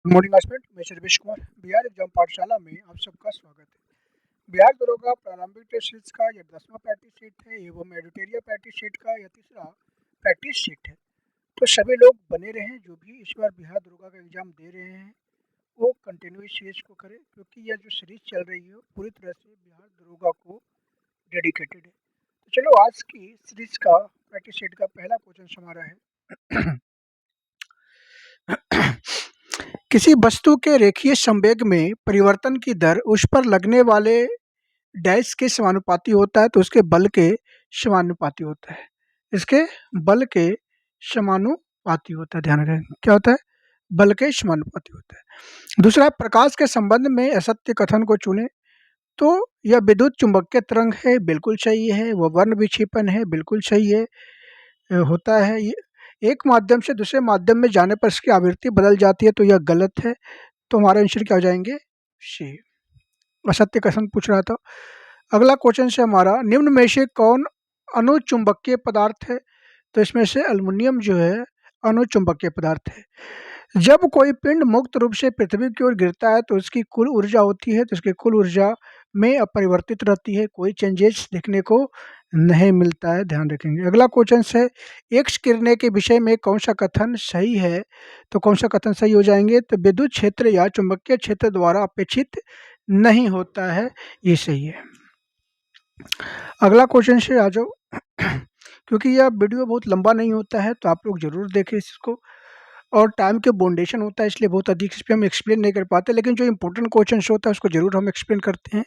Good morning student, मैं Sarvesh Kumar Bihar exam पाठशाला में आप सबका स्वागत है। बिहार दरोगा प्रारंभिक टेस्ट सीरीज का यह 10वां प्रैक्टिस सेट है एवं एडिटोरियल प्रैक्टिस सेट का यह तीसरा प्रैक्टिस सेट है। तो सभी लोग बने रहें, जो भी इस बार बिहार दरोगा का एग्जाम दे रहे हैं वो कंटिन्यू इस सीरीज को करें, क्योंकि यह जो सीरीज चल रही है पूरी तरह से बिहार दरोगा को डेडिकेटेड है। तो चलो आज की सीरीज का प्रैक्टिस सेट का पहला क्वेश्चन हमारा है किसी वस्तु के रेखीय संवेग में परिवर्तन की दर उस पर लगने वाले डैश के समानुपाती होता है, तो उसके बल के समानुपाती होता है। इसके बल के समानुपाती होता है, ध्यान रखें क्या होता है, बल के समानुपाती होता है। दूसरा, प्रकाश के संबंध में असत्य कथन को चुने। तो यह विद्युत चुंबकीय तरंग है, बिल्कुल सही है। वह वर्ण विक्षेपण है, बिल्कुल सही है। होता है ये एक माध्यम से दूसरे माध्यम में जाने पर इसकी आवृत्ति बदल जाती है, तो यह गलत है। तो हमारा आंसर क्या हो जाएंगे, सी। असत्य कथन पूछ रहा था। अगला क्वेश्चन से हमारा, निम्न में से कौन अनुचुंबकीय पदार्थ है? तो इसमें से एल्युमिनियम जो है अनुचुंबकीय पदार्थ है। जब कोई पिंड मुक्त रूप से पृथ्वी की ओर गिरता है तो उसकी कुल ऊर्जा होती है, तो उसकी कुल ऊर्जा में अपरिवर्तित रहती है, कोई चेंजेस देखने को नहीं मिलता है, ध्यान रखेंगे। अगला क्वेश्चन है, एक्स किरणें के विषय में कौन सा कथन सही है? तो कौन सा कथन सही हो जाएंगे, तो विद्युत क्षेत्र या चुंबकीय क्षेत्र द्वारा अपेक्षित नहीं होता है, ये सही है। अगला क्वेश्चन से आ जाओ क्योंकि यह वीडियो बहुत लंबा नहीं होता है तो आप लोग जरूर देखें इसको, और टाइम के बाउंडेशन होता है इसलिए बहुत अधिक इस पर हम एक्सप्लेन नहीं कर पाते, लेकिन जो इंपॉर्टेंट क्वेश्चन होता है उसको जरूर हम एक्सप्लेन करते हैं,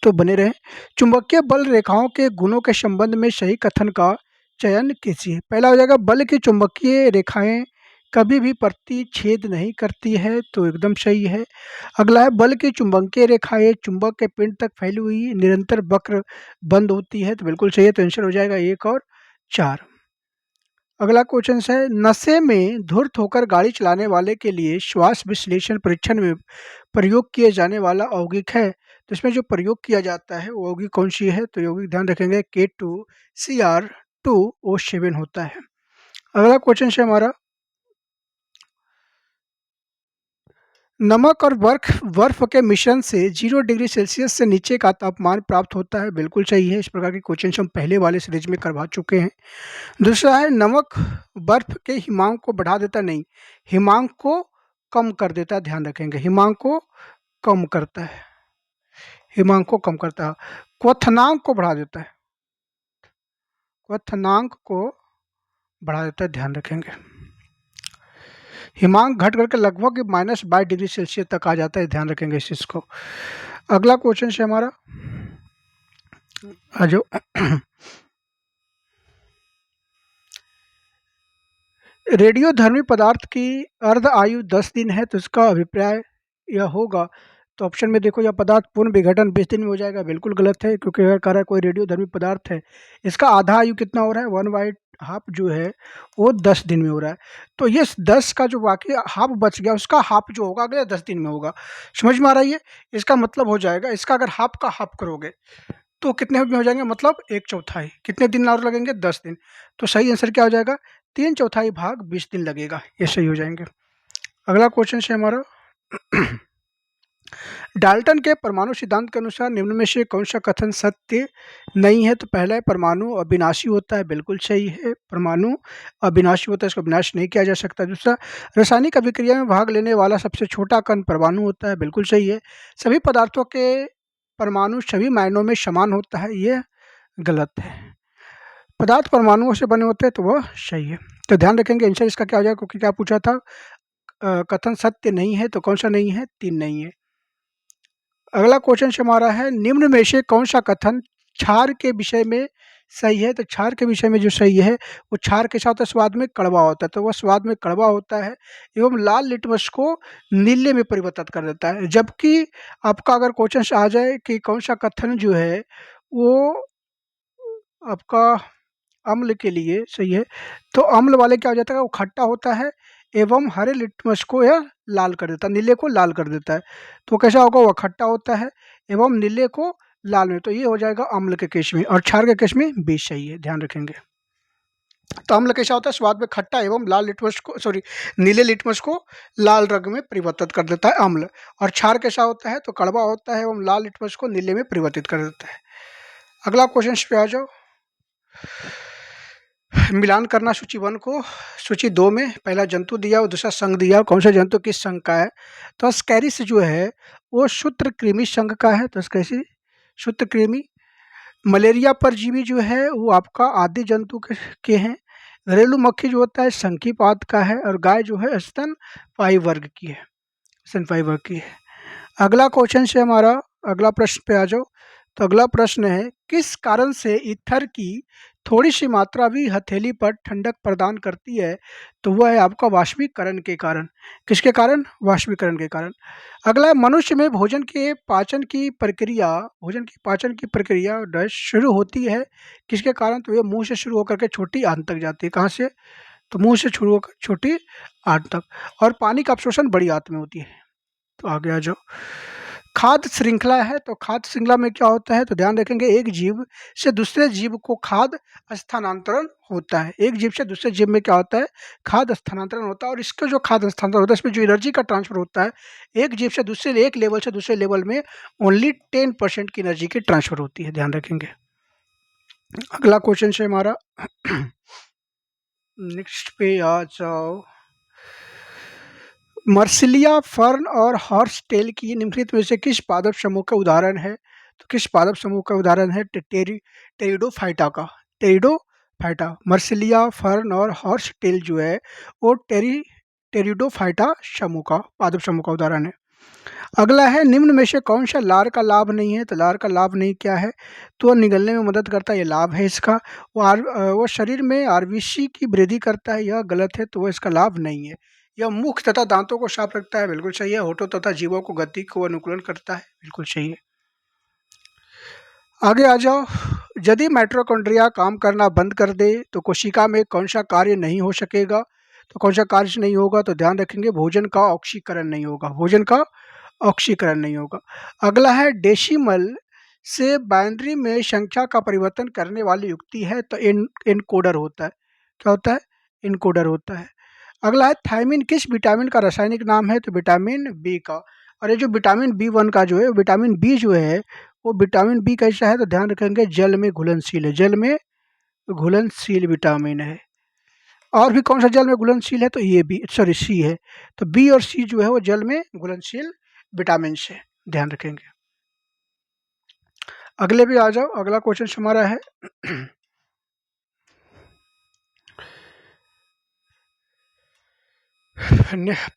तो बने रहें। चुंबकीय बल रेखाओं के गुणों के संबंध में सही कथन का चयन कीजिए। पहला हो जाएगा, बल की चुंबकीय रेखाएं कभी भी प्रतिच्छेद नहीं करती है, तो एकदम सही है। अगला है, बल की चुंबकीय रेखाएं चुंबक के पिंड तक फैली हुई निरंतर वक्र बंद होती है, तो बिल्कुल सही है। तो आंसर हो जाएगा 1 और 4। अगला क्वेश्चन है, नशे में धुर्त होकर गाड़ी चलाने वाले के लिए श्वास विश्लेषण परीक्षण में प्रयोग किए जाने वाला यौगिक है, तो इसमें जो प्रयोग किया जाता है वो यौगिक कौन सी है? तो यौगिक ध्यान रखेंगे K2Cr2O7 होता है। अगला क्वेश्चन है हमारा, नमक और बर्फ के मिश्रण से 0 डिग्री सेल्सियस से नीचे का तापमान प्राप्त होता है, बिल्कुल सही है। इस प्रकार के क्वेश्चन हम पहले वाले सीरीज में करवा चुके हैं। दूसरा है, नमक बर्फ के हिमांक को बढ़ा देता नहीं, हिमांक को कम कर देता है, ध्यान रखेंगे हिमांक को कम करता है, हिमांक को कम करता है। क्वथनांक को बढ़ा देता है, क्वथनांक को बढ़ा देता है, ध्यान रखेंगे। हिमांक घट करके लगभग -22 डिग्री सेल्सियस तक आ जाता है, ध्यान रखेंगे इस चीज को। अगला क्वेश्चन है हमारा, आ जाओ रेडियोधर्मी पदार्थ की अर्ध आयु 10 दिन है, तो इसका अभिप्राय यह होगा, तो ऑप्शन में देखो, यह पदार्थ पूर्ण विघटन 20 दिन में हो जाएगा, बिल्कुल गलत है। क्योंकि अगर कह रहा है कोई रेडियोधर्मी पदार्थ है, इसका आधा आयु कितना हो रहा है, 1/2 जो है वो 10 दिन में हो रहा है। तो ये 10 का जो बाकी हाफ बच गया, उसका हाफ जो होगा अगले 10 दिन में होगा। समझ में आ रहा है? इसका मतलब हो जाएगा, इसका अगर हाफ का हाफ करोगे तो कितने में हो जाएंगे, मतलब 1/4। कितने दिन और लगेंगे, 10 दिन। तो सही आंसर क्या हो जाएगा, 3/4 भाग 20 दिन लगेगा, ये सही हो जाएंगे। अगला क्वेश्चन है हमारा, डाल्टन के परमाणु सिद्धांत के अनुसार निम्न में से कौन सा कथन सत्य नहीं है? तो पहला है, परमाणु अविनाशी होता है, बिल्कुल सही है। परमाणु अविनाशी होता है, इसको विनाश नहीं किया जा सकता। दूसरा, रासायनिक अभिक्रिया में भाग लेने वाला सबसे छोटा कण परमाणु होता है, बिल्कुल सही है। सभी पदार्थों के परमाणु सभी मायनों में समान होता है, यह गलत है। पदार्थ परमाणुओं से बने होते हैं, तो वह सही है। तो ध्यान रखेंगे आंसर इसका क्या हो जाएगा, क्योंकि क्या पूछा था, कथन सत्य नहीं है, तो कौन सा नहीं है, 3 नहीं है। अगला क्वेश्चन हमारा है, निम्न में से कौन सा कथन क्षार के विषय में सही है? तो क्षार के विषय में जो सही है वो क्षार के साथ स्वाद में कड़वा होता है, तो वह स्वाद में कड़वा होता है एवं लाल लिटमस को नीले में परिवर्तित कर देता है। जबकि आपका अगर क्वेश्चन आ जाए कि कौन सा कथन जो है वो आपका अम्ल के लिए सही है, तो अम्ल वाले क्या हो जाता है, वो खट्टा होता है एवं हरे लिटमस को यह लाल कर देता है, नीले को लाल कर देता है। तो कैसा होगा, वह खट्टा होता है एवं नीले को लाल में, तो ये हो जाएगा अम्ल के केस में, और क्षार के केस में भी सही है, ध्यान रखेंगे। तो अम्ल कैसा होता है? स्वाद में खट्टा एवं लाल लिटमस को सॉरी नीले लिटमस को लाल रंग में परिवर्तित कर देता है अम्ल। और क्षार कैसा होता है? तो कड़वा होता है एवं लाल लिटमस को नीले में परिवर्तित कर देता है। अगला क्वेश्चन पे आ जाओ। मिलान करना सूची 1 को सूची 2 में। पहला जंतु दिया और दूसरा संघ दिया। कौन सा जंतु किस संघ का है? तो स्कैरिस जो है वो सूत्रकृमि संघ का है। तो कैसी सूत्रकृमि। मलेरिया परजीवी जो है वो आपका आदि जंतु के हैं। घरेलू मक्खी जो होता है संघीपात का है। और गाय जो है स्तनपायी वर्ग की है, स्तनपायी वर्ग की है। अगला क्वेश्चन से हमारा अगला प्रश्न पे आ जाओ। तो अगला प्रश्न है, किस कारण से ईथर की थोड़ी सी मात्रा भी हथेली पर ठंडक प्रदान करती है? तो वह है आपका वाष्पीकरण के कारण। किसके कारण? वाष्पीकरण के कारण। अगला है, मनुष्य में भोजन की पाचन की प्रक्रिया डैश शुरू होती है किसके कारण? तो ये मुंह से शुरू होकर के छोटी आंत तक जाती है। कहाँ से? तो मुंह से शुरू होकर छोटी आंत तक। और पानी का अवशोषण बड़ी आंत में होती है। तो आगे आ जाओ। खाद्य श्रृंखला है। तो खाद्य श्रृंखला में क्या होता है? तो ध्यान रखेंगे, एक जीव से दूसरे जीव को खाद्य स्थानांतरण होता है। एक जीव से दूसरे जीव में क्या होता है? खाद्य स्थानांतरण होता है। और इसका जो खाद्य स्थानांतरण होता है इसमें जो एनर्जी का ट्रांसफर होता है, एक जीव से दूसरे एक लेवल से दूसरे लेवल में ओनली 10% की एनर्जी की ट्रांसफर होती है। ध्यान रखेंगे। अगला क्वेश्चन है हमारा नेक्स्ट पे आ जाओ। मर्सिलिया, फर्न और हॉर्स टेल की निम्नलिखित में से किस पादप समूह का उदाहरण है? तो किस पादप समूह का उदाहरण है? टेरिडोफाइटा का। टेरिडोफाइटा। मर्सिलिया, फर्न और हॉर्स टेल जो है वो टेरिडोफाइटा समूह का पादप समूह का उदाहरण है। अगला है, निम्न में से कौन सा लार का लाभ नहीं है? तो लार का लाभ नहीं क्या है? तो निगलने में मदद करता है, ये लाभ है इसका। वो शरीर में आरबीसी की वृद्धि करता है, यह गलत है, तो वो इसका लाभ नहीं है। यह मुख तथा दांतों को साफ रखता है, बिल्कुल सही है। होठों तथा जीवों को गति को अनुकूलन करता है, बिल्कुल सही है। आगे आ जाओ। यदि माइटोकॉन्ड्रिया काम करना बंद कर दे तो कोशिका में कौन सा कार्य नहीं हो सकेगा? तो कौन सा कार्य नहीं होगा? तो ध्यान रखेंगे, भोजन का ऑक्सीकरण नहीं होगा। भोजन का ऑक्सीकरण नहीं होगा। अगला है, डेसिमल से बाइनरी में संख्या का परिवर्तन करने वाली युक्ति है, तो इनकोडर होता है। क्या होता है? इनकोडर होता है। अगला है, थायमिन किस विटामिन का रासायनिक नाम है? तो विटामिन बी का। और ये जो विटामिन B1 का जो है, विटामिन बी जो है वो विटामिन बी कैसा है? तो ध्यान रखेंगे, जल में घुलनशील है। जल में घुलनशील विटामिन है। और भी कौन सा जल में घुलनशील है? तो ये बी सॉरी सी है। तो बी और सी जो है वो जल में घुलनशील विटामिन से। ध्यान रखेंगे। अगले भी आ जाओ। अगला क्वेश्चन हमारा है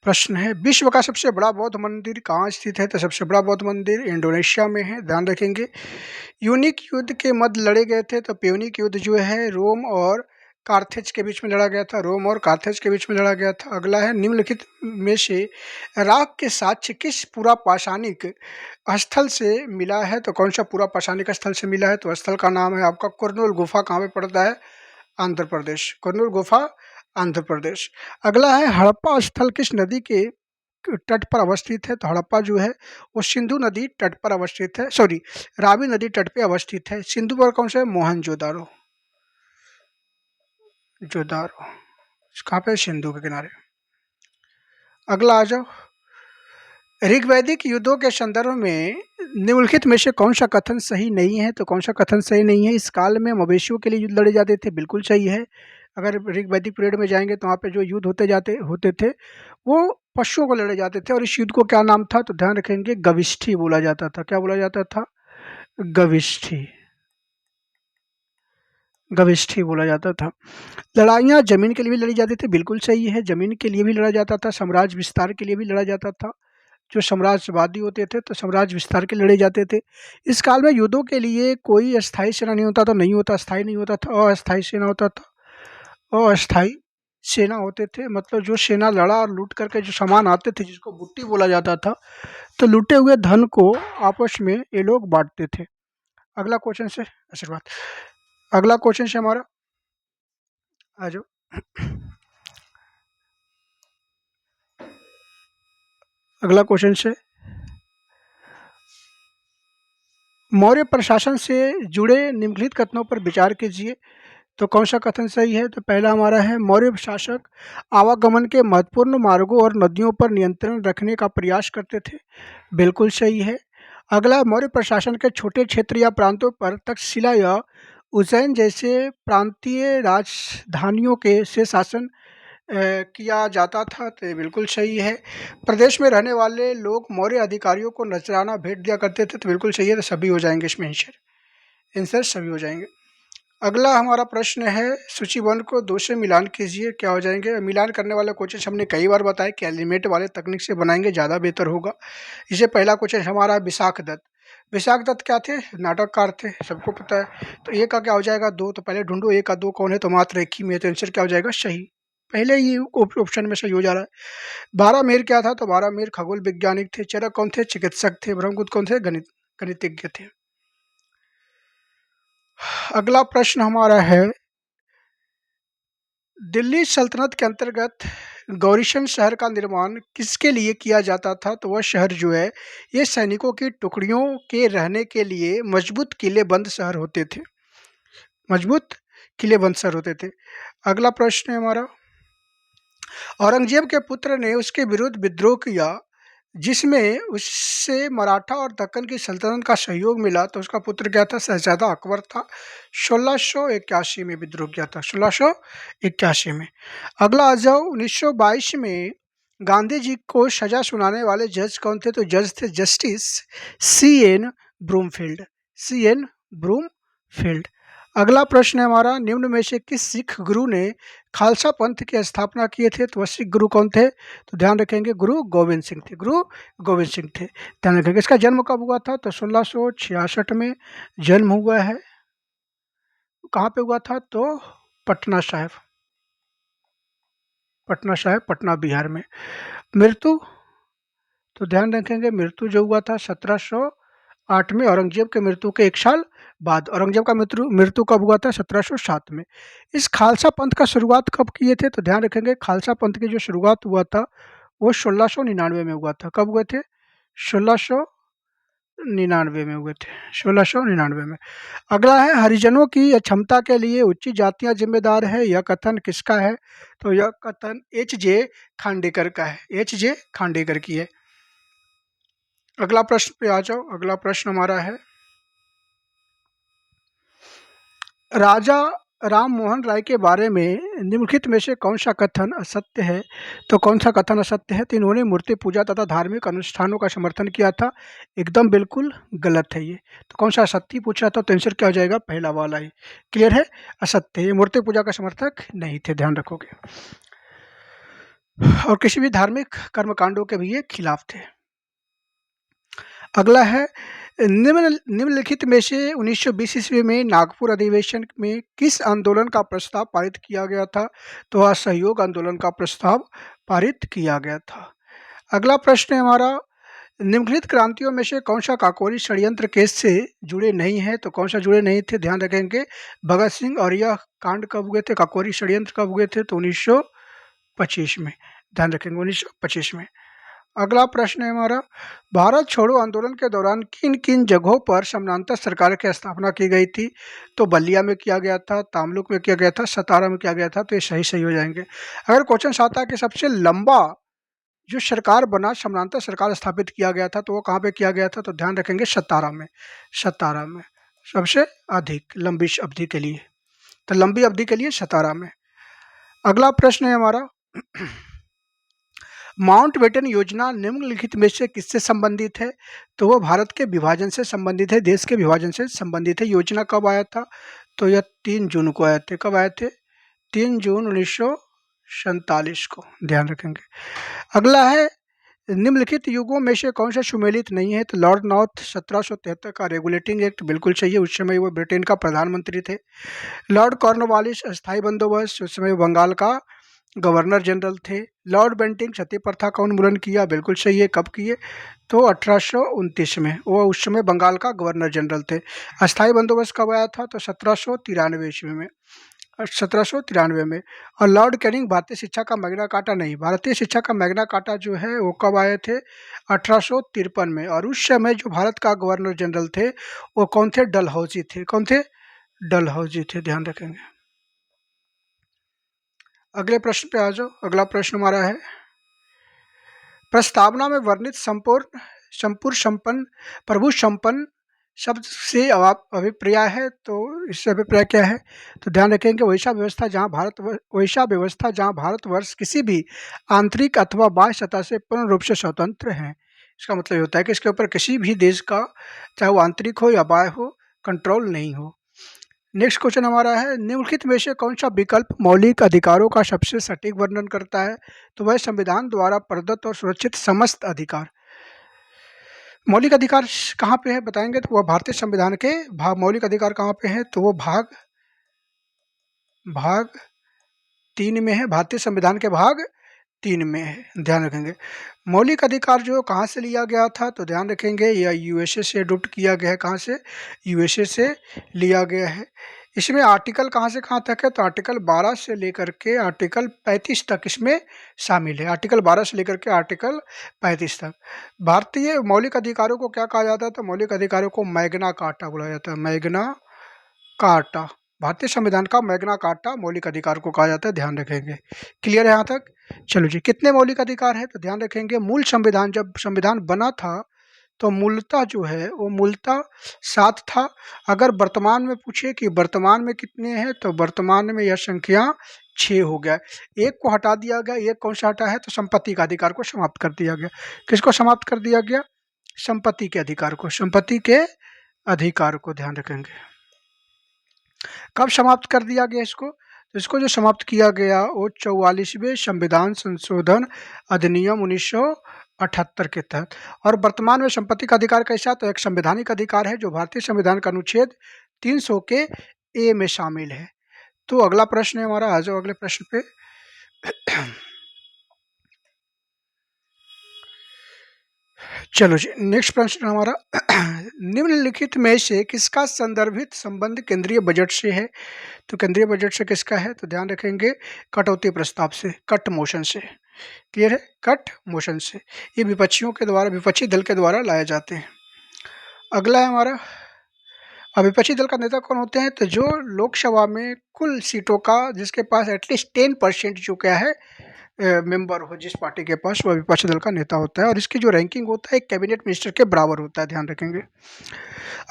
प्रश्न है, विश्व का सबसे बड़ा बौद्ध मंदिर कहाँ स्थित है? तो सबसे बड़ा बौद्ध मंदिर इंडोनेशिया में है। ध्यान रखेंगे। यूनिक युद्ध के मध्य लड़े गए थे, तो प्यूनिक युद्ध जो है रोम और कार्थेज के बीच में लड़ा गया था। रोम और कार्थेज के बीच में लड़ा गया था। अगला है, निम्नलिखित में से राग के साक्ष्य किस पूरा पाषाणिक स्थल से मिला है? तो कौन सा पूरा पाषाणिक स्थल से मिला है? तो स्थल का नाम है आपका कुरनूल गुफा। कहाँ पे पड़ता है? आंध्र प्रदेश। कुरनूल गुफा, आंध्र प्रदेश। अगला है, हड़प्पा स्थल किस नदी के तट पर अवस्थित है? तो हड़प्पा जो है वो सिंधु नदी तट पर अवस्थित है, सॉरी रावी नदी तट पे अवस्थित है। सिंधु पर कौन सा है? मोहनजोदारो। जोदारो कहाँ पे? सिंधु के किनारे। अगला आ जाओ। ऋग्वैदिक युद्धों के संदर्भ में निम्नलिखित में से कौन सा कथन सही नहीं है? तो कौन सा कथन सही नहीं है? इस काल में मवेशियों के लिए युद्ध लड़े जाते थे, बिल्कुल सही है। अगर ऋग्वैदिक पीरियड में जाएंगे तो वहाँ पे जो युद्ध होते थे वो पशुओं को लड़े जाते थे। और इस युद्ध को क्या नाम था? तो ध्यान रखेंगे, गविष्ठी बोला जाता था। क्या बोला जाता था? गविष्ठी। गविष्ठी बोला जाता था। लड़ाइयाँ जमीन के लिए भी लड़ी जाती थी, बिल्कुल सही है। जमीन के लिए भी लड़ा जाता था, साम्राज्य विस्तार के लिए भी लड़ा जाता था। जो साम्राज्यवादी होते थे तो साम्राज्य विस्तार के लड़े जाते थे। इस काल में युद्धों के लिए कोई अस्थायी सेना नहीं होता था, नहीं होता, स्थायी नहीं होता था, अस्थायी सेना होता था। अस्थायी सेना होते थे, मतलब जो सेना लड़ा और लूट करके जो सामान आते थे जिसको बुट्टी बोला जाता था, तो लूटे हुए धन को आपस में ये लोग बांटते थे। अगला क्वेश्चन से आशीर्वाद। अगला क्वेश्चन से हमारा आ जाओ। अगला क्वेश्चन से, मौर्य प्रशासन से जुड़े निम्नलिखित कथनों पर विचार कीजिए। तो कौन सा कथन सही है? तो पहला हमारा है, मौर्य शासक आवागमन के महत्वपूर्ण मार्गों और नदियों पर नियंत्रण रखने का प्रयास करते थे। बिल्कुल सही है। अगला, मौर्य प्रशासन के छोटे क्षेत्र या प्रांतों पर तक्षशिला या उज्जैन जैसे प्रांतीय राजधानियों के से शासन किया जाता था। तो ये बिल्कुल सही है। प्रदेश में रहने वाले लोग मौर्य अधिकारियों को नजराना भेंट दिया करते थे। तो बिल्कुल सही है। तो सभी हो जाएंगे इसमें आंसर, आंसर सभी हो जाएंगे। अगला हमारा प्रश्न है, सूची 1 को 2 से मिलान कीजिए, क्या हो जाएंगे? मिलान करने वाले क्वेश्चन हमने कई बार बताया कि एलिमेंट वाले तकनीक से बनाएंगे, ज़्यादा बेहतर होगा। इसे पहला क्वेश्चन हमारा है, विशाख दत्त। विशाख दत्त क्या थे? नाटककार थे, सबको पता है। तो ए का क्या हो जाएगा? 2। तो पहले ढूंढो ए का 2 कौन है, तो मात्र एक ही में। तो आंसर क्या हो जाएगा? सही। पहले ही ऑप्शन में सही हो जा रहा है। बारहमीर क्या था? तो बारहमीर खगोल वैज्ञानिक थे। चरक कौन थे? चिकित्सक थे। ब्रह्मगुप्त कौन थे? गणितज्ञ थे। अगला प्रश्न हमारा है, दिल्ली सल्तनत के अंतर्गत गौरीशन शहर का निर्माण किसके लिए किया जाता था? तो वह शहर जो है, ये सैनिकों की टुकड़ियों के रहने के लिए मजबूत किलेबंद शहर होते थे। मजबूत किलेबंद शहर होते थे। अगला प्रश्न है हमारा, औरंगजेब के पुत्र ने उसके विरुद्ध विद्रोह किया जिसमें उससे मराठा और दक्कन की सल्तनत का सहयोग मिला। तो उसका पुत्र क्या था? शहजादा अकबर था। 1681 में विद्रोह किया था, 1681 में। अगला आ जाओ, 1922 में गांधी जी को सजा सुनाने वाले जज कौन थे? तो जज थे justice C.N. Broomfield. C.N. Broomfield. अगला प्रश्न है हमारा, निम्न में से किस सिख गुरु ने खालसा पंथ की स्थापना किए थे? तो वह सिख गुरु कौन थे? तो ध्यान रखेंगे, गुरु गोविंद सिंह थे। गुरु गोविंद सिंह थे, ध्यान रखेंगे। इसका जन्म कब हुआ था? तो 1666 में जन्म हुआ है। कहाँ पे हुआ था? तो पटना साहिब, पटना साहिब, पटना बिहार में। मृत्यु, तो ध्यान रखेंगे, मृत्यु जो हुआ था 1708 में, औरंगजेब के मृत्यु के 1 साल बाद। औरंगजेब का मृत्यु मृत्यु कब हुआ था? 1707 में। इस खालसा पंथ का शुरुआत कब किए थे? तो ध्यान रखेंगे, खालसा पंथ की जो शुरुआत हुआ था वो 1699 में हुआ था। कब हुए थे? 1699 में हुए थे, 1699 में। अगला है, हरिजनों की अक्षमता के लिए उच्च जातियां जिम्मेदार है, यह कथन किसका है? तो यह कथन H.J. खांडेकर का है। H.J. खांडेकर की है। अगला प्रश्न पे आ जाओ। अगला प्रश्न हमारा है, राजा राम मोहन राय के बारे में निम्नलिखित में से कौन सा कथन असत्य है? तो कौन सा कथन असत्य है? तो इन्होंने मूर्ति पूजा तथा धार्मिक अनुष्ठानों का समर्थन किया था। एकदम बिल्कुल गलत है ये। तो कौन सा असत्य पूछा था? तो आंसर क्या हो जाएगा? पहला वाला ही। क्लियर है? असत्य, ये मूर्ति पूजा का समर्थक नहीं थे, ध्यान रखोगे। और किसी भी धार्मिक कर्मकांडों के भी ये खिलाफ थे। अगला है, निम्नलिखित में से 1920 ईस्वी में नागपुर अधिवेशन में किस आंदोलन का प्रस्ताव पारित किया गया था? तो असहयोग आंदोलन का प्रस्ताव पारित किया गया था। अगला प्रश्न है हमारा, निम्नलिखित क्रांतियों में से कौन सा काकोरी षड्यंत्र केस से जुड़े नहीं है? तो कौन सा जुड़े नहीं थे? ध्यान रखेंगे, भगत सिंह। और यह कांड कब हुए थे? काकोरी षड्यंत्र कब हुए थे? तो 1925 में, ध्यान रखेंगे, 1925 में। अगला प्रश्न है हमारा, भारत छोड़ो आंदोलन के दौरान किन किन जगहों पर समानांतर सरकार की स्थापना की गई थी? तो बलिया में किया गया था, तामलुक में किया गया था, सतारा में किया गया था। तो ये सही सही हो जाएंगे। अगर क्वेश्चन आता है कि सबसे लंबा जो सरकार बना, समानांतर सरकार स्थापित किया गया था, तो वो कहाँ पे किया गया था? तो ध्यान रखेंगे, सतारा में। सतारा में सबसे अधिक लंबी अवधि के लिए, तो लंबी अवधि के लिए सतारा में। अगला प्रश्न है हमारा, माउंटबेटन योजना निम्नलिखित में से किससे संबंधित है? तो वो भारत के विभाजन से संबंधित है, देश के विभाजन से संबंधित है। योजना कब आया था? तो यह 3 जून को आए थे। कब आए थे? 3 जून 1947 को, ध्यान रखेंगे। अगला है, निम्नलिखित युगों में से कौन सा सुमेलित नहीं है? तो लॉर्ड नॉर्थ 1773 का रेगुलेटिंग एक्ट बिल्कुल चाहिए, उस समय वो ब्रिटेन का प्रधानमंत्री थे। लॉर्ड कॉर्नवालिस अस्थायी बंदोबस्त, उस समय बंगाल का गवर्नर जनरल थे। लॉर्ड बेंटिंग सती प्रथा का उन्मूलन किया, बिल्कुल सही है। कब किए? तो 1829 में, वो उस समय बंगाल का गवर्नर जनरल थे। अस्थायी बंदोबस्त कब आया था? तो 1793 ईस्वी में, 1793 में। और लॉर्ड कैनिंग भारतीय शिक्षा का मैग्ना कार्टा, नहीं, भारतीय शिक्षा का मैग्ना कार्टा जो है वो कब आए थे? 1853 में। और उस समय जो भारत का गवर्नर जनरल थे वो कौन थे? डलहौजी थे। कौन थे? डलहौजी थे, ध्यान रखेंगे। अगले प्रश्न पे आ जाओ। अगला प्रश्न हमारा है, प्रस्तावना में वर्णित संपूर्ण संपूर्ण संपन्न प्रभु संपन्न शब्द से अभिप्राय है, तो इससे अभिप्राय क्या है? तो ध्यान रखेंगे, वैसा व्यवस्था जहाँ भारतवर्ष किसी भी आंतरिक अथवा बाह्य सत्ता से पूर्ण रूप से स्वतंत्र है। इसका मतलब ये होता है कि इसके ऊपर किसी भी देश का, चाहे वो आंतरिक हो या बाह्य हो, कंट्रोल नहीं हो। नेक्स्ट क्वेश्चन हमारा है, निम्नलिखित में से कौन सा विकल्प मौलिक अधिकारों का सबसे सटीक वर्णन करता है? तो वह संविधान द्वारा प्रदत्त और सुरक्षित समस्त अधिकार। मौलिक अधिकार कहाँ पे है बताएंगे, तो वह भारतीय संविधान के मौलिक अधिकार कहाँ पे है? तो वो भाग 3 में है, भारतीय संविधान के भाग 3 में है। ध्यान रखेंगे मौलिक अधिकार जो कहाँ से लिया गया था, तो ध्यान रखेंगे यह यूएसए से अडॉप्ट किया गया है। कहाँ से? यूएसए से लिया गया है। इसमें आर्टिकल कहाँ से कहाँ तक है, तो आर्टिकल 12 से लेकर के आर्टिकल 35 तक इसमें शामिल है। आर्टिकल 12 से लेकर के आर्टिकल 35 तक। भारतीय मौलिक अधिकारों को क्या कहा जाता है, तो मौलिक अधिकारों को मैग्ना कार्टा बोला जाता है। मैग्ना कार्टा, भारतीय संविधान का मैग्ना कार्टा मौलिक अधिकार को कहा जाता है। ध्यान रखेंगे। क्लियर है यहाँ तक? चलो जी, कितने मौलिक अधिकार है, तो ध्यान रखेंगे मूल संविधान, जब संविधान बना था तो मूलतः जो है वो मूलतः 7 था। अगर वर्तमान में पूछे कि वर्तमान में कितने हैं, तो वर्तमान में यह संख्या 6 हो गया। एक को हटा दिया गया। एक कौन सा हटा है, तो संपत्ति का अधिकार को समाप्त कर दिया गया। किसको समाप्त कर दिया गया? संपत्ति के अधिकार को। संपत्ति के अधिकार को ध्यान रखेंगे। कब समाप्त कर दिया गया इसको? तो इसको जो समाप्त किया गया वो 44वें संविधान संशोधन अधिनियम 1978 के तहत। और वर्तमान में संपत्ति का अधिकार कैसा? तो एक संवैधानिक अधिकार है जो भारतीय संविधान का अनुच्छेद 300 के ए में शामिल है। तो अगला प्रश्न है हमारा, आ जाओ अगले प्रश्न पे। चलो जी, नेक्स्ट प्रश्न हमारा, निम्नलिखित में से किसका संदर्भित संबंध केंद्रीय बजट से है? तो केंद्रीय बजट से किसका है? तो ध्यान रखेंगे कटौती प्रस्ताव से, कट मोशन से। क्लियर है? कट मोशन से। ये विपक्षियों के द्वारा, विपक्षी दल के द्वारा लाए जाते हैं। अगला है हमारा, विपक्षी दल का नेता कौन होते हैं? तो जो लोकसभा में कुल सीटों का, जिसके पास एटलीस्ट 10% जो क्या है मेंबर हो जिस पार्टी के पास, वह विपक्षी दल का नेता होता है। और इसकी जो रैंकिंग होता है कैबिनेट मिनिस्टर के बराबर होता है। ध्यान रखेंगे।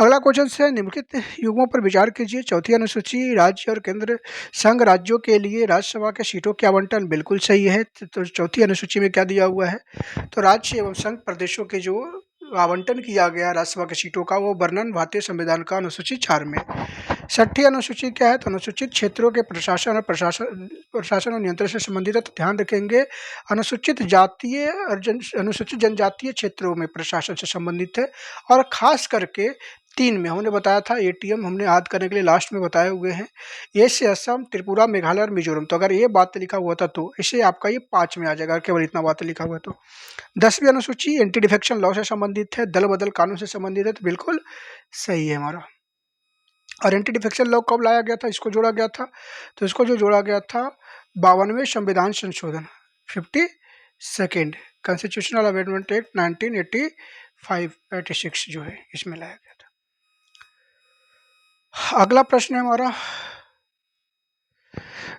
अगला क्वेश्चन है, निम्नलिखित युगों पर विचार कीजिए। चौथी अनुसूची, राज्य और केंद्र संघ राज्यों के लिए राज्यसभा के सीटों के आवंटन बिल्कुल सही है। तो चौथी अनुसूची में क्या दिया हुआ है, तो राज्य एवं संघ प्रदेशों के जो आवंटन किया गया राज्यसभा की सीटों का, वो वर्णन भारतीय संविधान का अनुसूची 4 में। 6ठी अनुसूची क्या है, तो अनुसूचित क्षेत्रों के प्रशासन और नियंत्रण से संबंधित है। तो ध्यान रखेंगे अनुसूचित जातीय और अनुसूचित जनजातीय क्षेत्रों में प्रशासन से संबंधित है। और खास करके 3 में हमने बताया था, एटीएम हमने याद करने के लिए लास्ट में बताए हुए हैं। ये से असम, त्रिपुरा, मेघालय और मिजोरम। तो अगर ये बात लिखा हुआ था तो इसे आपका ये 5 में आ जाएगा, केवल इतना बात लिखा हुआ। तो 10वीं अनुसूची एंटी डिफेक्शन लॉ से संबंधित है, दल बदल कानून से संबंधित है। तो बिल्कुल सही है हमारा। और एंटी डिफेक्शन लॉ कब लाया गया था, इसको जोड़ा गया था? तो इसको जो जोड़ा गया था 52वें संविधान संशोधन 52nd कॉन्स्टिट्यूशनल अमेंडमेंट एक्ट 1986 जो है, इसमें लाया गया था। अगला प्रश्न है हमारा,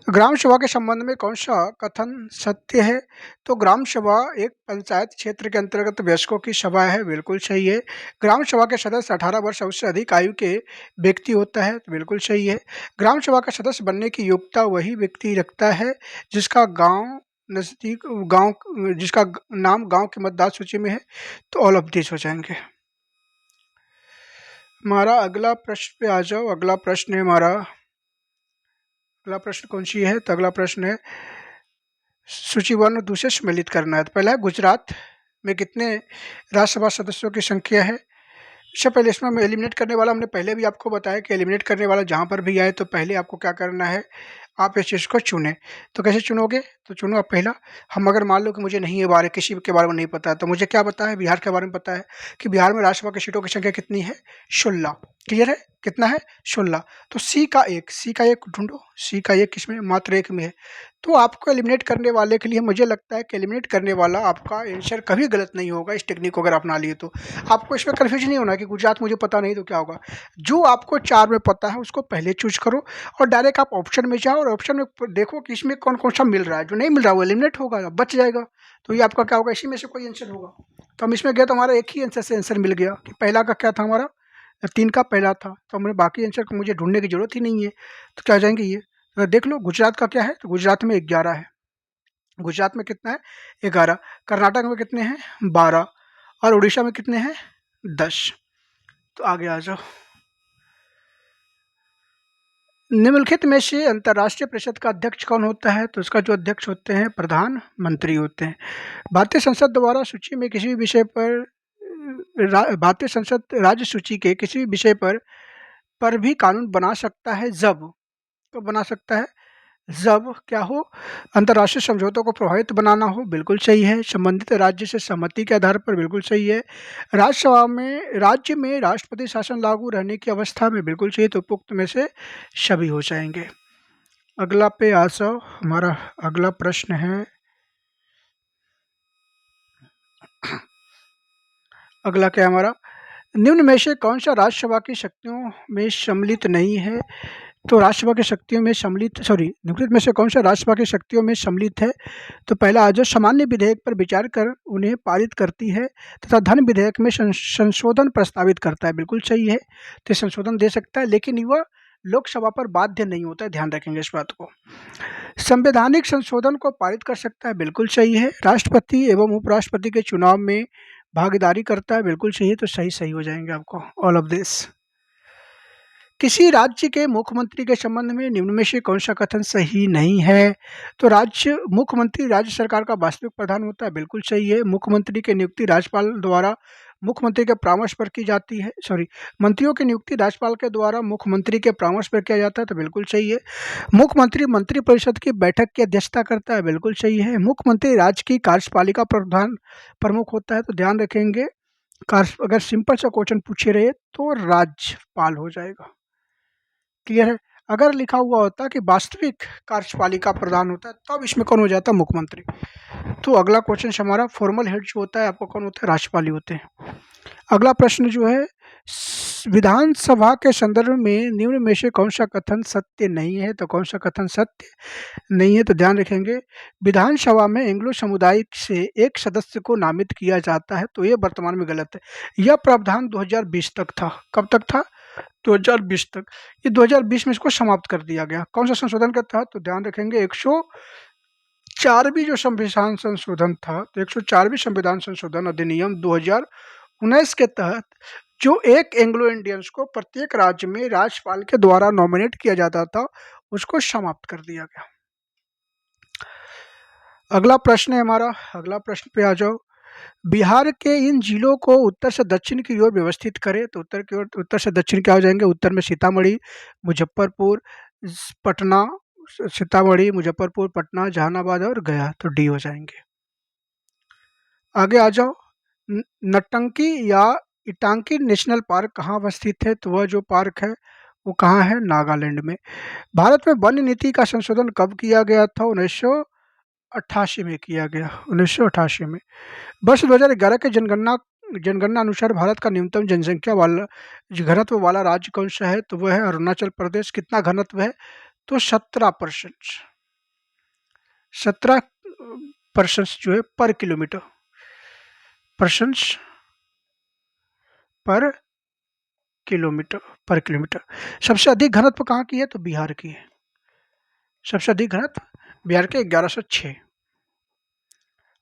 ग्राम सभा के संबंध में कौन सा कथन सत्य है? तो ग्राम सभा एक पंचायत क्षेत्र के अंतर्गत वयस्कों की सभा है। बिल्कुल सही है। ग्राम सभा के सदस्य 18 वर्ष और उससे अधिक आयु के व्यक्ति होता है। तो बिल्कुल सही है। ग्राम सभा का सदस्य बनने की योग्यता वही व्यक्ति रखता है जिसका जिसका नाम गांव की मतदार सूची में है। तो ऑल ऑफ दिस हो जाएंगे। हमारा अगला प्रश्न पे आ जाओ। अगला प्रश्न है हमारा, अगला प्रश्न कौन सी है, तो अगला प्रश्न है सूचीबद्ध दूसरे सम्मिलित करना है। तो पहला है गुजरात में कितने राज्यसभा सदस्यों की संख्या है? इससे पहले इसमें हम एलिमिनेट करने वाला, हमने पहले भी आपको बताया कि एलिमिनेट करने वाला जहाँ पर भी आए तो पहले आपको क्या करना है, आप इस चीज़ को चुनें। तो कैसे चुनोगे, तो चुनो आप पहला। हम अगर मान लो कि मुझे नहीं है बारे किसी के बारे में नहीं पता है, तो मुझे क्या पता है, बिहार के बारे में पता है कि बिहार में राज्यसभा की सीटों की संख्या कितनी है, 16। क्लियर है? कितना है? 16। तो सी का एक ढूंढो। सी का एक किसमें, मात्र एक में है। तो आपको एलिमिनेट करने वाले के लिए मुझे लगता है कि एलिमिनेट करने वाला आपका आंसर कभी गलत नहीं होगा। इस टेक्निक को अगर अपना लिए तो आपको इसमें कन्फ्यूज नहीं होना कि गुजरात मुझे पता नहीं तो क्या होगा। जो आपको 4 में पता है उसको पहले चूज करो और डायरेक्ट आप ऑप्शन में जाओ और ऑप्शन में देखो कि इसमें कौन-कौन सा मिल रहा है, जो नहीं मिल रहा है वो एलिमिनेट होगा, बच जाएगा। तो ये आपका क्या होगा, इसी में से कोई आंसर होगा। तो हम इसमें गए तो हमारा एक ही आंसर से आंसर मिल गया कि पहला का क्या था हमारा, 3 का पहला था, तो हमने बाकी आंसर को मुझे ढूँढने की ज़रूरत ही नहीं है। तो क्या हो जाएँगे ये, देख लो गुजरात का क्या है, तो गुजरात में 11 है। गुजरात में कितना है, 11। कर्नाटक में कितने हैं, 12। और उड़ीसा में कितने हैं, 10। तो आगे आ जाओ। निम्नलिखित में से अंतर्राष्ट्रीय परिषद का अध्यक्ष कौन होता है, तो इसका जो अध्यक्ष होते हैं प्रधानमंत्री होते हैं। भारतीय संसद द्वारा सूची में किसी भी विषय पर भारतीय संसद राज्य सूची के किसी भी विषय पर भी कानून बना सकता है जब, तो बना सकता है जब क्या हो, अंतर्राष्ट्रीय समझौतों को प्रभावित बनाना हो, बिल्कुल सही है। संबंधित राज्य से सहमति के आधार पर, बिल्कुल सही है। राज्यसभा में राज्य में राष्ट्रपति शासन लागू रहने की अवस्था में, बिल्कुल सही। तो उपयुक्त में से सभी हो जाएंगे। अगला पे आ जाओ, हमारा अगला प्रश्न है, अगला क्या हमारा, निम्न में से कौन सा राज्यसभा की शक्तियों में सम्मिलित नहीं है, तो राज्यसभा की शक्तियों में सम्मिलित, निम्नलिखित में से कौन सा राज्यसभा की शक्तियों में सम्मिलित है, तो पहला जो सामान्य विधेयक पर विचार कर उन्हें पारित करती है तथा धन विधेयक में संशोधन प्रस्तावित करता है, बिल्कुल सही है। तो संशोधन दे सकता है, लेकिन वह लोकसभा पर बाध्य नहीं होता है, ध्यान रखेंगे इस बात को। संवैधानिक संशोधन को पारित कर सकता है, बिल्कुल सही है। राष्ट्रपति एवं उपराष्ट्रपति के चुनाव में भागीदारी करता है, बिल्कुल सही है। तो सही हो जाएंगे आपको ऑल ऑफ दिस। किसी राज्य के मुख्यमंत्री के संबंध में निम्न में से कौन सा कथन सही नहीं है, तो मुख्यमंत्री राज्य सरकार का वास्तविक प्रधान होता है, बिल्कुल सही है। मुख्यमंत्री की नियुक्ति राज्यपाल द्वारा मुख्यमंत्री के परामर्श पर की जाती है, मंत्रियों की नियुक्ति राज्यपाल के द्वारा मुख्यमंत्री के परामर्श पर किया जाता है, तो बिल्कुल सही है। मुख्यमंत्री मंत्रिपरिषद की बैठक की अध्यक्षता करता है, बिल्कुल सही है। मुख्यमंत्री राज्य की कार्यपालिका प्रमुख होता है, तो ध्यान रखेंगे अगर सिंपल सा क्वेश्चन पूछे रहे तो राज्यपाल हो जाएगा, क्लियर है। अगर लिखा हुआ होता कि वास्तविक कार्यपालिका प्रधान होता है, तब इसमें कौन हो जाता, मुख्यमंत्री। तो अगला क्वेश्चन हमारा फॉर्मल हेड जो होता है आपको कौन होता है, राज्यपाल ही होते हैं। अगला प्रश्न जो है, विधानसभा के संदर्भ में निम्न में से कौन सा कथन सत्य नहीं है, तो कौन सा कथन सत्य नहीं है, तो ध्यान रखेंगे विधानसभा में एंग्लो समुदाय से एक सदस्य को नामित किया जाता है, तो ये वर्तमान में गलत है। यह प्रावधान 2020 तक था, कब तक था, 2020 तक। ये 2020 में इसको समाप्त कर दिया गया, कौन सा संशोधन के तहत, तो ध्यान रखेंगे 104वीं जो संविधान संशोधन था, तो 104वीं संविधान संशोधन अधिनियम 2019 के तहत जो एक एंग्लो इंडियंस को प्रत्येक राज्य में राज्यपाल के द्वारा नॉमिनेट किया जाता था, उसको समाप्त कर दिया गया। अगला प्रश्न है हमारा, अगला प्रश्न पे आ जाओ। बिहार के इन जिलों को उत्तर से दक्षिण की ओर व्यवस्थित करें, तो उत्तर से दक्षिण क्या हो जाएंगे, उत्तर में सीतामढ़ी, मुजफ्फरपुर, पटना, सीतामढ़ी, मुजफ्फरपुर, पटना, जहानाबाद और गया, तो डी हो जाएंगे। आगे आ जाओ, नटंकी या इटांकी नेशनल पार्क कहाँ अवस्थित है, तो वह जो पार्क है वो कहाँ है, नागालैंड में। भारत में वन्य नीति का संशोधन कब किया गया था, 1988 में किया गया, 1988 में। वर्ष 2011 के जनगणना अनुसार भारत का न्यूनतम जनसंख्या वाला घनत्व वाला राज्य कौन सा है, तो वह है अरुणाचल प्रदेश। कितना घनत्व है, तो 17%, 17% जो है पर किलोमीटर, पर्सेंट्स पर किलोमीटर। सबसे अधिक घनत्व कहाँ की है, तो बिहार की है, सबसे अधिक घनत्व बिहार के 1106।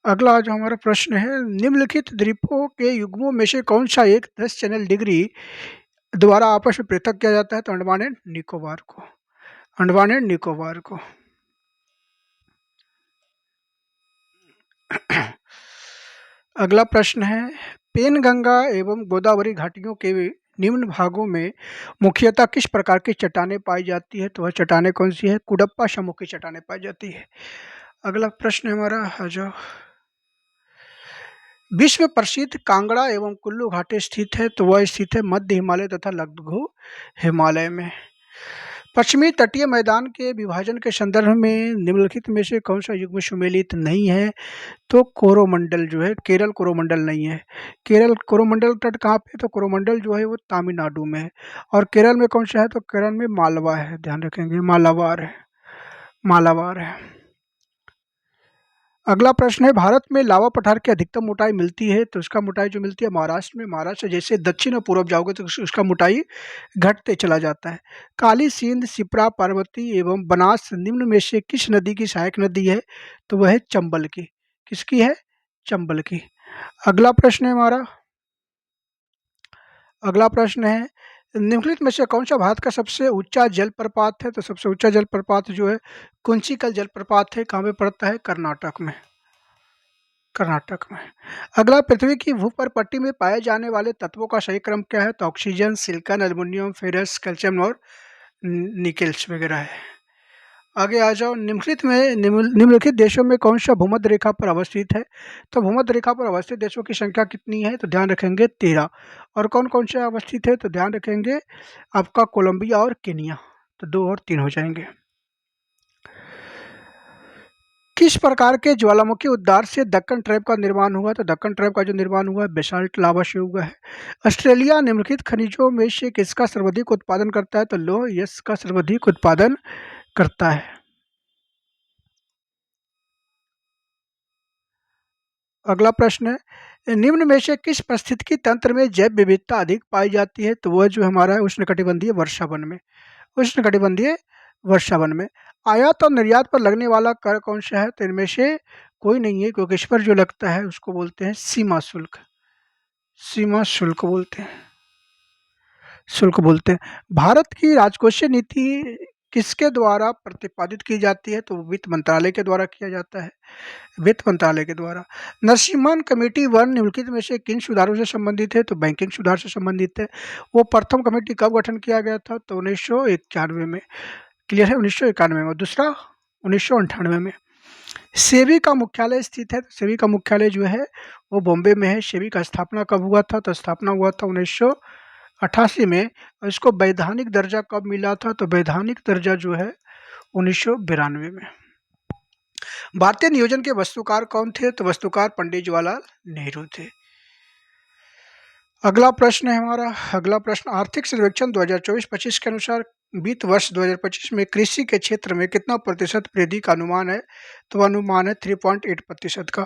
अगला जो हमारा प्रश्न है, निम्नलिखित द्वीपों के युग्मों में से कौन सा एक 10 चैनल डिग्री द्वारा आपस में पृथक किया जाता है, तो अंडमान एंड निकोबार को, अंडमान एंड निकोबार को। अगला प्रश्न है, पेनगंगा एवं गोदावरी घाटियों के निम्न भागों में मुख्यतः किस प्रकार की चट्टानें पाई जाती है, तो वह चट्टानें कौन सी है, कुडप्पा समूह की चट्टानें पाई जाती है। अगला प्रश्न हमारा आ जाओ, विश्व प्रसिद्ध कांगड़ा एवं कुल्लू घाटी स्थित है, तो वह स्थित है मध्य हिमालय तथा लघु हिमालय में। पश्चिमी तटीय मैदान के विभाजन के संदर्भ में निम्नलिखित में से कौन सा युग्म सुमेलित नहीं है, तो कोरोमंडल जो है, केरल कोरोमंडल नहीं है। केरल कोरोमंडल तट कहाँ पे, तो कोरोमंडल जो है वो तमिलनाडु में है। और केरल में कौन सा है, तो केरल में मालवा है, ध्यान रखेंगे मालाबार है। मालाबार है। अगला प्रश्न है, भारत में लावा पठार की अधिकतम मोटाई मिलती है, तो उसका मोटाई जो मिलती है महाराष्ट्र में। महाराष्ट्र जैसे दक्षिण और पूर्व जाओगे तो उसका मोटाई घटते चला जाता है। काली सिंध, सिप्रा, पार्वती एवं बनास निम्न में से किस नदी की सहायक नदी है, तो वह है चंबल की। किसकी है? चंबल की। अगला प्रश्न है हमारा, अगला प्रश्न है, निम्नलिखित में से कौन सा भारत का सबसे ऊंचा जलप्रपात है, तो सबसे ऊंचा जलप्रपात जो है कुंचिकल जलप्रपात है। कहाँ पे पड़ता है? कर्नाटक में। कर्नाटक में। अगला, पृथ्वी की भूपर्पट्टी में पाए जाने वाले तत्वों का सही क्रम क्या है, तो oxygen, silicon, aluminium, ferrous, calcium और निकेल्स वगैरह है। आगे आ जाओ, निम्नलिखित देशों में कौन सा भूमध्य रेखा पर अवस्थित है, तो भूमध्य रेखा पर अवस्थित देशों की संख्या कितनी है, तो ध्यान रखेंगे 13। और कौन कौन से अवस्थित है, तो ध्यान रखेंगे आपका कोलंबिया और केनिया, तो 2 और 3 हो जाएंगे। किस प्रकार के ज्वालामुखी उद्गार से दक्कन ट्रैप का निर्माण हुआ, तो दक्कन ट्रैप का जो निर्माण हुआ है बेसाल्ट लावा से हुआ है। ऑस्ट्रेलिया निम्नलिखित खनिजों में से किसका सर्वाधिक उत्पादन करता है, तो लौह यश का सर्वाधिक उत्पादन करता है। अगला प्रश्न है, निम्न में से किस पारिस्थितिकी तंत्र में जैव विविधता अधिक पाई जाती है, तो वह जो हमारा है उष्णकटिबंधीय वर्षावन में। उष्णकटिबंधीय वर्षावन में। आयात और निर्यात पर लगने वाला कर कौन सा है, तो इनमें से कोई नहीं है, क्योंकि इस पर जो लगता है उसको बोलते हैं सीमा शुल्क। सीमा शुल्क बोलते हैं, शुल्क बोलते हैं। भारत की राजकोषीय नीति किसके द्वारा प्रतिपादित की जाती है, तो वित्त मंत्रालय के द्वारा किया जाता है, वित्त मंत्रालय के द्वारा। नरसिम्हन कमेटी 1 निम्नलिखित में से किन सुधारों से संबंधित है, तो बैंकिंग सुधार से संबंधित है। वो प्रथम कमेटी कब गठन किया गया था, तो 1991 में। क्लियर है? 1991 में। दूसरा 1998 में। सेबी का मुख्यालय स्थित है, तो सेबी का मुख्यालय जो है वो बॉम्बे में है। सेबी का स्थापना कब हुआ था, तो स्थापना हुआ था 1988 में। और इसको वैधानिक दर्जा कब मिला था, तो वैधानिक दर्जा जो है 1992 में। भारतीय नियोजन के वस्तुकार कौन थे, तो वस्तुकार पंडित जवाहरलाल नेहरू थे। अगला प्रश्न है हमारा, अगला प्रश्न, आर्थिक सर्वेक्षण 2024-25 के अनुसार वित्त वर्ष 2025 में कृषि के क्षेत्र में कितना प्रतिशत वृद्धि का अनुमान है, तो अनुमान है 3.8% का।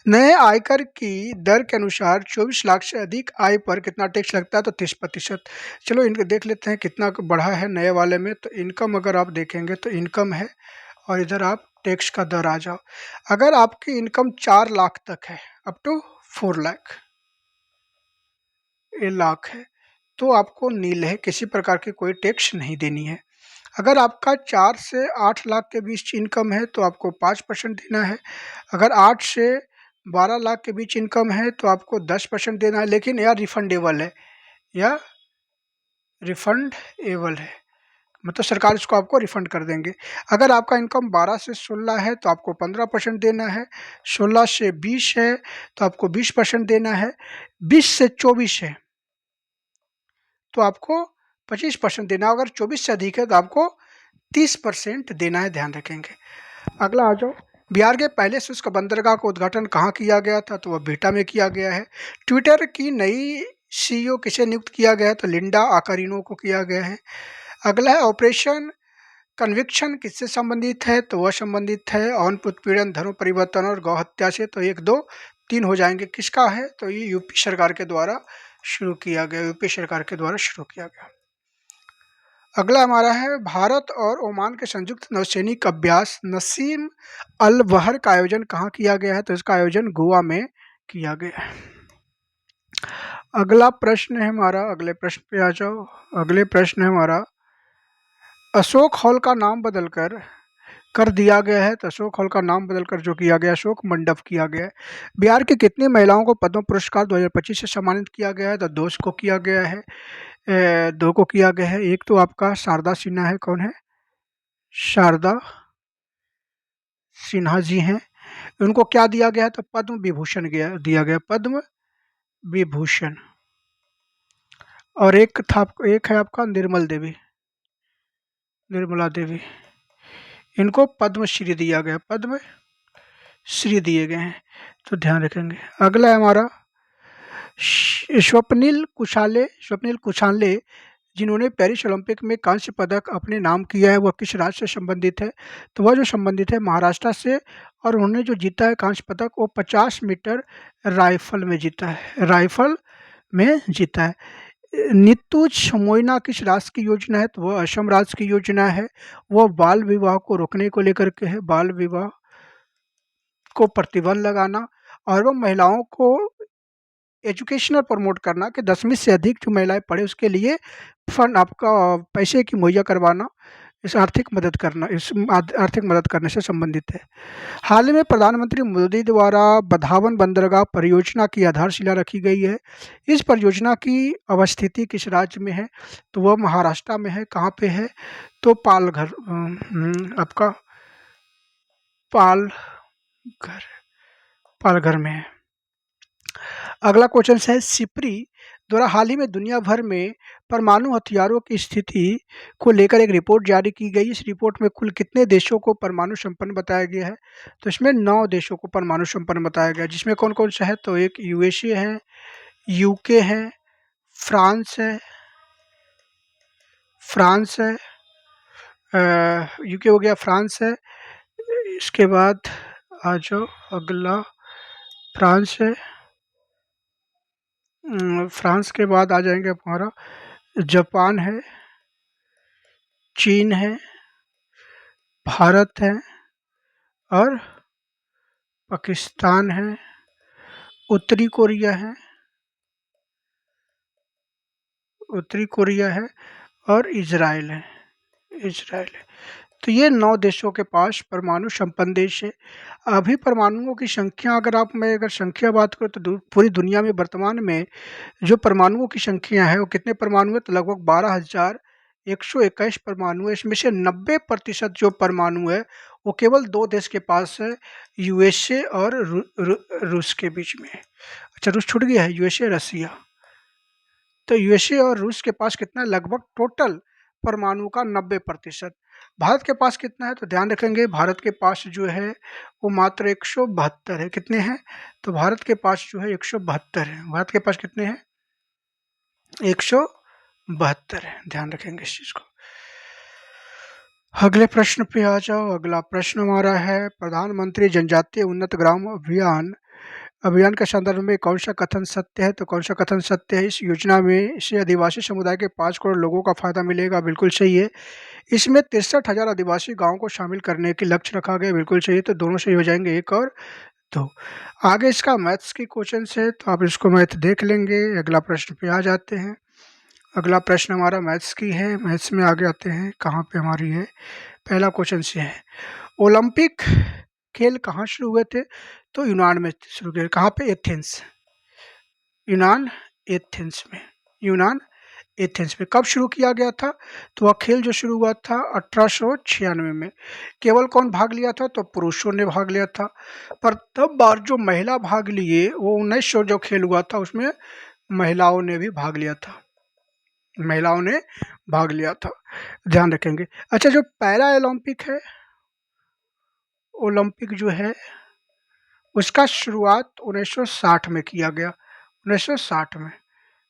नए आयकर की दर के अनुसार 24 लाख से अधिक आय पर कितना टैक्स लगता है, तो 30%। चलो इनको देख लेते हैं कितना बढ़ा है नए वाले में। तो इनकम अगर आप देखेंगे तो इनकम है, और इधर आप टैक्स का दर आ जाओ। अगर आपकी इनकम 4 लाख तक है, अप टू 4 लाख लाख है, तो आपको नील है, किसी प्रकार की कोई टैक्स नहीं देनी है। अगर आपका 4 से 8 लाख के बीच इनकम है तो आपको 5% देना है। अगर 8 से 12 लाख के बीच इनकम है तो आपको 10% देना है, लेकिन यह रिफंडेबल है, या रिफंडेबल है, मतलब सरकार इसको आपको रिफंड कर देंगे। अगर आपका इनकम 12 से 16 है तो आपको 15% देना है। 16 से 20 है तो आपको 20% देना है। 20 से 24 है तो आपको 25% देना। अगर 24 से अधिक है तो आपको 30% देना है, ध्यान रखेंगे। अगला आ जाओ, बिहार के पहले शुष्क बंदरगाह का उद्घाटन कहाँ किया गया था, तो वह बिहटा में किया गया है। ट्विटर की नई सीईओ किसे नियुक्त किया गया है, तो लिंडा आकारिनो को किया गया है। अगला है, ऑपरेशन कन्विक्शन किससे संबंधित है, तो वह संबंधित है यौन उत्पीड़न, धर्म परिवर्तन और गौ हत्या से। तो 1, 2, 3 हो जाएंगे। किसका है, तो ये यूपी सरकार के द्वारा शुरू किया गया, यूपी सरकार के द्वारा शुरू किया गया। अगला हमारा है, भारत और ओमान के संयुक्त नौसैनिक अभ्यास नसीम अल बहर का आयोजन कहाँ किया गया है, तो इसका आयोजन गोवा में किया गया है। अगला प्रश्न है हमारा, अगले प्रश्न पे आ जाओ। अगले प्रश्न है हमारा, अशोक हॉल का नाम बदलकर कर दिया गया है, तो अशोक हॉल का नाम बदलकर जो किया गया अशोक मंडप किया गया है। बिहार की कितनी महिलाओं को पद्म पुरस्कार 2025 से सम्मानित किया गया है, तो 2 को किया गया है। 2 को किया गया है। एक तो आपका शारदा सिन्हा है, कौन है, शारदा सिन्हा जी हैं, उनको क्या दिया गया है, तो पद्म विभूषण दिया गया, पद्म विभूषण। और एक है आपका निर्मल देवी, निर्मला देवी, इनको पद्मश्री दिया गया, पद्म श्री दिए गए हैं, तो ध्यान रखेंगे। अगला है हमारा, स्वप्निल कुशाले जिन्होंने पेरिस ओलंपिक में कांस्य पदक अपने नाम किया है, वह किस राज्य से संबंधित है? तो वह जो संबंधित है महाराष्ट्र से, और उन्होंने जो जीता है कांस्य पदक वो 50 मीटर राइफल में जीता है, राइफल में जीता है। नितुज मोइना किस राज्य की योजना है? तो वह असम राज्य की योजना है। वह बाल विवाह को रोकने को लेकर के है, बाल विवाह को प्रतिबंध लगाना, और वह महिलाओं को एजुकेशनल प्रमोट करना कि 10वीं से अधिक जो महिलाएँ पढ़ें उसके लिए फंड आपका पैसे की मुहैया करवाना, इस आर्थिक मदद करना, इस आर्थिक मदद करने से संबंधित है। हाल ही में प्रधानमंत्री मोदी द्वारा बधावन बंदरगाह परियोजना की आधारशिला रखी गई है। इस परियोजना की अवस्थिति किस राज्य में है? तो वह महाराष्ट्र में है। कहाँ पे है? तो आपका पालघर, पालघर में है। अगला क्वेश्चन है, सिप्री द्वारा हाल ही में दुनिया भर में परमाणु हथियारों की स्थिति को लेकर एक रिपोर्ट जारी की गई। इस रिपोर्ट में कुल कितने देशों को परमाणु संपन्न बताया गया है? तो इसमें 9 देशों को परमाणु संपन्न बताया गया है, जिसमें कौन-कौन सा है? तो एक यूएसए है, यूके है, फ्रांस है, फ्रांस है, यूके हो गया, फ्रांस है, इसके बाद आ जाओ अगला, फ्रांस है, फ्रांस के बाद आ जाएंगे हमारा जापान है, चीन है, भारत है, और पाकिस्तान है, उत्तरी कोरिया है, उत्तरी कोरिया है, और इज़राइल है, इज़राइल है। तो ये 9 देशों के पास परमाणु संपन्न देश है। अभी परमाणुओं की संख्या मैं अगर संख्या बात करूँ तो पूरी दुनिया में वर्तमान में जो परमाणुओं की संख्या है वो कितने परमाणु है? तो लगभग 12,121 परमाणु है। इसमें से 90% जो परमाणु है वो केवल 2 देश के पास है, यूएसए और रूस के बीच में। अच्छा, रूस छूट गया है, यूएसए, रसिया। तो यूएसए और रूस के पास कितना है? लगभग टोटल परमाणु का 90%। भारत के पास कितना है? तो ध्यान रखेंगे भारत के पास जो है वो मात्र 172 है। कितने हैं? तो भारत के पास जो है 172 है। भारत के पास कितने हैं? 172 है। ध्यान रखेंगे इस चीज को। अगले प्रश्न पे आ जाओ। अगला प्रश्न हमारा है, प्रधानमंत्री जनजातीय उन्नत ग्राम अभियान अभियान के संदर्भ में कौन सा कथन सत्य है? तो कौन सा कथन सत्य है? इस योजना में से आदिवासी समुदाय के 5 करोड़ लोगों का फायदा मिलेगा। बिल्कुल सही है। इसमें 63,000 आदिवासी गांव को शामिल करने के लक्ष्य रखा गया। बिल्कुल सही है। तो दोनों सही हो जाएंगे, 1 और 2। आगे इसका मैथ्स की क्वेश्चन है, तो आप इसको मैथ देख लेंगे। अगला प्रश्न पे आ जाते हैं। अगला प्रश्न हमारा मैथ्स की है। मैथ्स में आगे आते हैं, कहाँ पे हमारी है? पहला क्वेश्चन से है, ओलंपिक खेल कहाँ शुरू हुए थे? तो यूनान में शुरू हुए। कहाँ पे? एथेंस, यूनान, एथेंस में, यूनान एथेंस में। कब शुरू किया गया था? तो वह खेल जो शुरू हुआ था 1896 में। केवल कौन भाग लिया था? तो पुरुषों ने भाग लिया था। पर तब बार जो महिला भाग लिए वो 1900 जो खेल हुआ था उसमें महिलाओं ने भी भाग लिया था, महिलाओं ने भाग लिया था। ध्यान रखेंगे। अच्छा, जो पैरा ओलंपिक है, ओलंपिक जो है उसका शुरुआत 1960 में किया गया। 1960 में।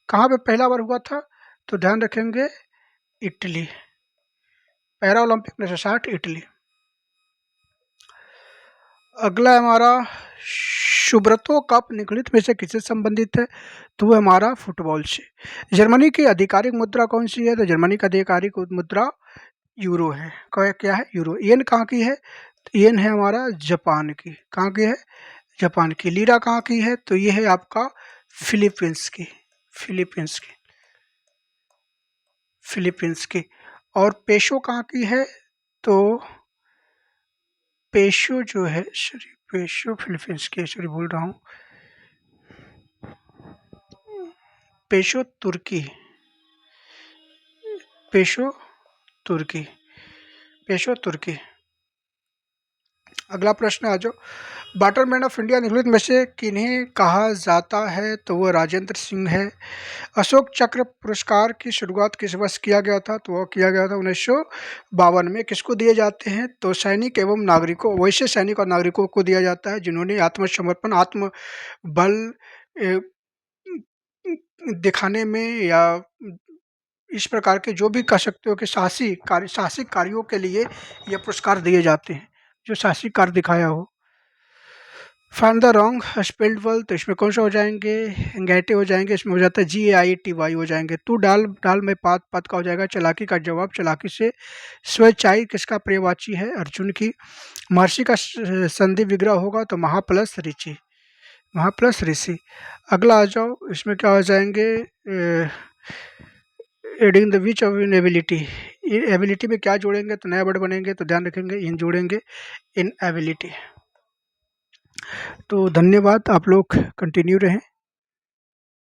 कहाँ पे पहला बार हुआ था? तो ध्यान रखेंगे, इटली। Para Olympic 1960, Italy. अगला हमारा, सुब्रतो कप निम्नलिखित में से किससे संबंधित है? तो वो हमारा फुटबॉल से। जर्मनी की आधिकारिक मुद्रा कौन सी है? तो जर्मनी का आधिकारिक मुद्रा यूरो है। क्या है? यूरो। येन कहाँ की है? तो येन है हमारा जापान की। कहाँ की है? जापान की। लीरा कहाँ की है? तो ये है आपका फिलीपींस की, फिलीपींस की, फिलीपींस की। और पेशो कहाँ की है? तो पेशो जो है, सॉरी, पेशो फिलीपींस की, सॉरी बोल रहा हूँ, पेशो तुर्की, पेशो तुर्की, पेशो तुर्की। अगला प्रश्न आ जाओ, वाटरमैन ऑफ इंडिया निम्नलिखित में से किन्हें कहा जाता है? तो वह राजेंद्र सिंह है। अशोक चक्र पुरस्कार की शुरुआत किस वर्ष किया गया था? तो वह किया गया था 1952 में। किसको दिए जाते हैं? तो सैनिक एवं नागरिकों, वैसे सैनिक और नागरिकों को दिया जाता है जिन्होंने आत्मसमर्पण, आत्म बल दिखाने में या इस प्रकार के जो भी कह सकते हो कि साहसिक कार्यों के लिए ये पुरस्कार दिए जाते हैं, जो साहसिक कार्य दिखाया हो। Find the wrong spelled word, तो इसमें कौन सा हो जाएंगे? गैटे हो जाएंगे, इसमें हो जाता है GAITY हो जाएंगे। तू डाल, डाल में पात, पद का हो जाएगा चालाकी का जवाब, चालाकी से। स्वेच्छाई किसका पर्यायवाची है? अर्जुन की। महर्षि का संधि विग्रह होगा तो महा प्लस ऋषि, महा प्लस ऋषि। अगला आ जाओ, इसमें क्या हो जाएंगे? Adding the which of in ability, ability में क्या जोड़ेंगे? तो नया वर्ड बनेंगे, तो ध्यान रखेंगे इन जोड़ेंगे, इन एबिलिटी। तो धन्यवाद, आप लोग कंटिन्यू रहें।